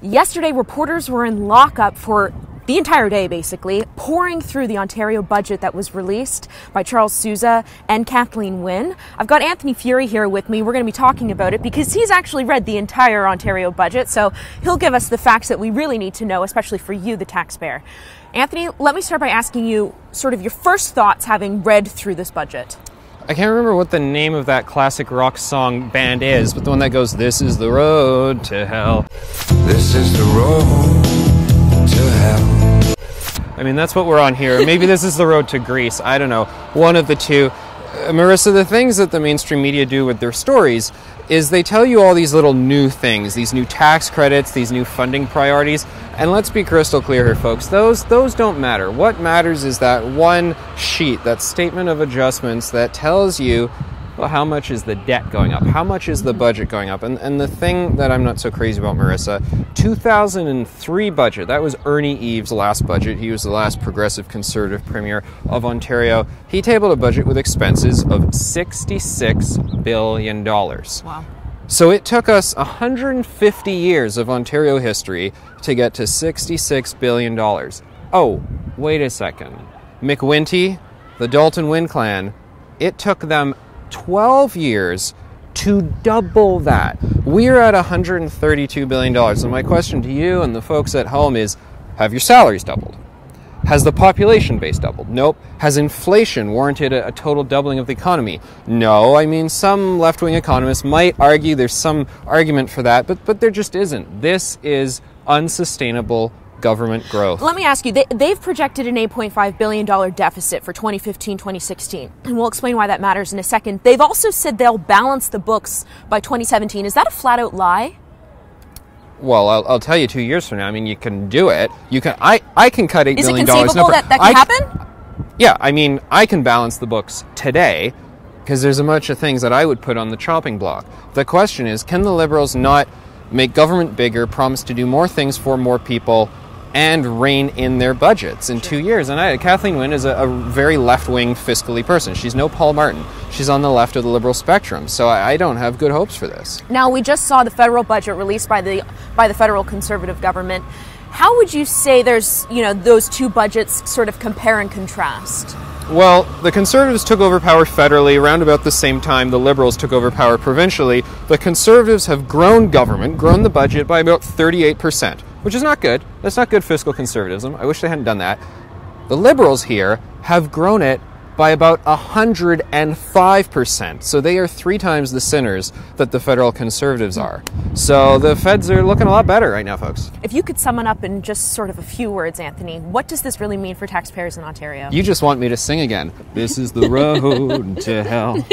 Yesterday, reporters were in lockup for the entire day, basically, pouring through the Ontario budget that was released by Charles Sousa and Kathleen Wynne. I've got Anthony Furey here with me. We're going to be talking about it because he's actually read the entire Ontario budget, so he'll give us the facts that we really need to know, especially for you, the taxpayer. Anthony, let me start by asking you sort of your first thoughts having read through this budget. I can't remember what the name of that classic rock song band is, but the one that goes, "This is the road to hell. This is the road to hell." I mean, that's what we're on here. Maybe this is the road to Greece. I don't know. One of the two. Marissa, the things that the mainstream media do with their stories is they tell you all these little new things, these new tax credits, these new funding priorities. And let's be crystal clear here, folks. Those don't matter. What matters is that one sheet, that statement of adjustments that tells you, well, how much is the debt going up? How much is the budget going up? And the thing that I'm not so crazy about, Marissa, 2003 budget, that was Ernie Eves' last budget. He was the last progressive conservative premier of Ontario. He tabled a budget with expenses of $66 billion. Wow. So it took us 150 years of Ontario history to get to $66 billion. Oh, wait a second. McWinty, the Dalton Wynne clan, it took them 12 years to double that. We're at $132 billion. And my question to you and the folks at home is, have your salaries doubled? Has the population base doubled? Nope. Has inflation warranted a total doubling of the economy? No. I mean, some left-wing economists might argue there's some argument for that, but there just isn't. This is unsustainable government growth. Let me ask you, they've projected an $8.5 billion deficit for 2015-2016, and we'll explain why that matters in a second. They've also said they'll balance the books by 2017. Is that a flat-out lie? Well, I'll tell you 2 years from now. I mean, you can do it. You can. I can cut $8 billion. Is it conceivable that can happen? Yeah, I mean, I can balance the books today because there's a bunch of things that I would put on the chopping block. The question is, can the Liberals not make government bigger, promise to do more things for more people, and rein in their budgets in 2 years? And Kathleen Wynne is a very left-wing fiscally person. She's no Paul Martin. She's on the left of the Liberal spectrum. So I don't have good hopes for this. Now, we just saw the federal budget released by the federal Conservative government. How would you say there's, those two budgets sort of compare and contrast? Well, the Conservatives took over power federally around about the same time the Liberals took over power provincially. The Conservatives have grown the budget by about 38%, which is not good. That's not good fiscal conservatism. I wish they hadn't done that. The Liberals here have grown it by about 105%. So they are 3 times the sinners that the federal Conservatives are. So the feds are looking a lot better right now, folks. If you could sum it up in just sort of a few words, Anthony, what does this really mean for taxpayers in Ontario? You just want me to sing again. This is the road to hell.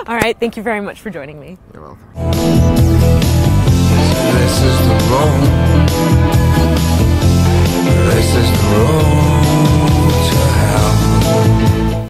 All right, thank you very much for joining me. You're welcome. This is the road